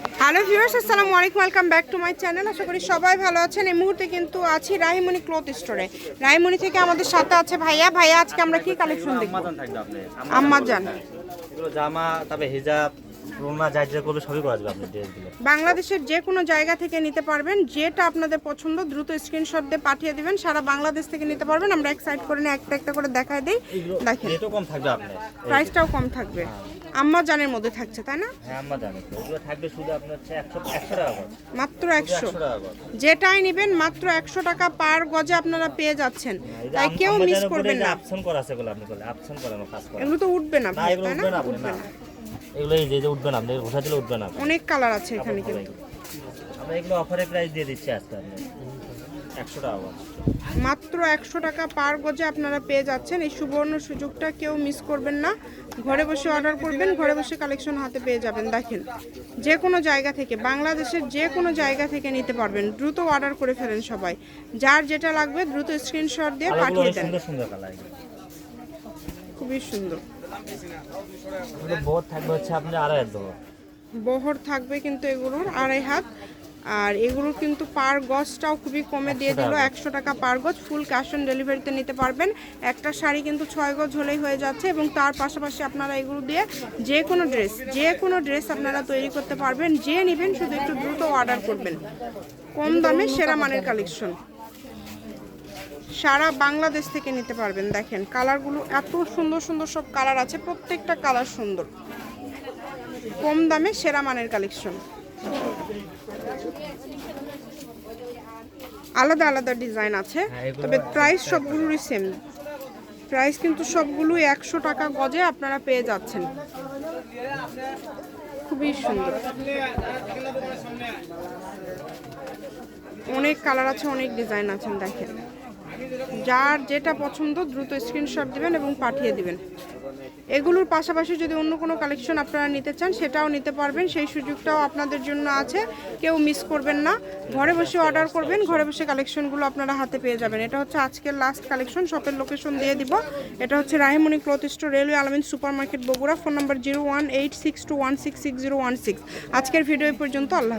Hello viewers, আসসালামু আলাইকুম, welcome back to my channel. আশা করি সবাই ভালো আছেন। এই মুহূর্তে কিন্তু আছি রাহিমণি ক্লথ স্টোরে। রাহিমণি থেকে আমাদের সাথে আছে ভাইয়া। ভাইয়া, আজকে আমরা কি কালেকশন দেখব? আম্মাজান থাকবে আপনি আম্মাজান, এগুলো জামা, তবে হিজাব, রুনা যা যা করবে সবই করা যাবে আপনি ড্রেসগুলো। বাংলাদেশের যে কোনো জায়গা থেকে নিতে পারবেন। যেটা আপনাদের পছন্দ দ্রুত স্ক্রিনশট দিয়ে পাঠিয়ে দিবেন। সারা বাংলাদেশ থেকে নিতে পারবেন। আমরা এক সাইড করে নিয়ে একটা একটা করে দেখায় দিই। দেখেন, রেটও কম থাকবে আপনার, প্রাইসটাও কম থাকবে। আম্মাজানের মধ্যে থাকছে, তাই না? হ্যাঁ আম্মাজান। এগুলো থাকবে শুধু আপনার হচ্ছে 100 টাকা করে, মাত্র 100 টাকা করে। যেটাই নেবেন মাত্র 100 টাকা পার গজে আপনারা পেয়ে যাচ্ছেন। তাই কেউ মিস করবেন না। অপশন করা আছে এগুলো, আপনি বলে অপশন করানো কাজ করে। এগুলো তো উঠবে না, না এগুলো তাই না? উঠবে না, আপনি উঠবে না না। এগুলো এই যে উঠবে না, আপনি ঘষা দিলে উঠবে না। অনেক কালার আছে এখানে কিন্তু। আমরা এগুলো অফারে প্রাইস দিয়ে দিচ্ছি আজকে আপনি 100 টাকা করে। মাত্র 100 টাকা পার গজে আপনারা পেয়ে যাচ্ছেন। এই সুবর্ণ সুযোগটা কেউ মিস করবেন না। ঘরে বসে অর্ডার করবেন, ঘরে বসে কালেকশন হাতে পেয়ে যাবেন। দেখেন, যে কোনো জায়গা থেকে, বাংলাদেশের যে কোনো জায়গা থেকে নিতে পারবেন। দ্রুত অর্ডার করে ফেলেন সবাই। যার যেটা লাগবে দ্রুত স্ক্রিনশট দিয়ে পাঠিয়ে দেন। সুন্দর সুন্দর কালার, খুবই সুন্দর। এগুলো বহুত থাকবে হচ্ছে আপনি 2.5 দেবো। বহর থাকবে কিন্তু এগুলোর 2.5 হাত। আর এগুলোর কিন্তু পার গজটাও খুবই কমে দিয়ে দিল, 100 টাকা পার গজ। ফুল ক্যাশ অন ডেলিভারিতে নিতে পারবেন। একটা শাড়ি কিন্তু 6 গজ হলেই হয়ে যাচ্ছে। এবং তার পাশাপাশি আপনারা এগুলো দিয়ে যে কোনো ড্রেস আপনারা তৈরি করতে পারবেন। যে নেবেন শুধু একটু দ্রুত অর্ডার করবেন। কম দামে সেরা মানের কালেকশন সারা বাংলাদেশ থেকে নিতে পারবেন। দেখেন, কালারগুলো এত সুন্দর সুন্দর সব কালার আছে, প্রত্যেকটা কালার সুন্দর। কম দামে সেরা মানের কালেকশন, আলাদা আলাদা ডিজাইন আছে, তবে প্রাইস সবগুলোরই সেম। প্রাইস কিন্তু সবগুলোই 100 টাকা গজে আপনারা পেয়ে যাচ্ছেন। খুবই সুন্দর, অনেক কালার আছে, অনেক ডিজাইন আছে। দেখেন, যার যেটা পছন্দ দ্রুত স্ক্রিনশট দিবেন এবং পাঠিয়ে দিবেন। এগুলোর পাশাপাশি যদি অন্য কোনো কালেকশন আপনারা নিতে চান সেটাও নিতে পারবেন। সেই সুযোগটাও আপনাদের জন্য আছে, কেউ মিস করবেন না। ঘরে বসে অর্ডার করবেন, ঘরে বসে কালেকশনগুলো আপনারা হাতে পেয়ে যাবেন। এটা হচ্ছে আজকের লাস্ট কালেকশন। শপের লোকেশন দিয়ে দিব। এটা হচ্ছে রাহিমণি ক্লথ স্টোর, রেলওয়ে আলমিন super market, Bogura. Phone number 018621666016। আজকের ভিডিও পর্যন্ত। আল্লাহ।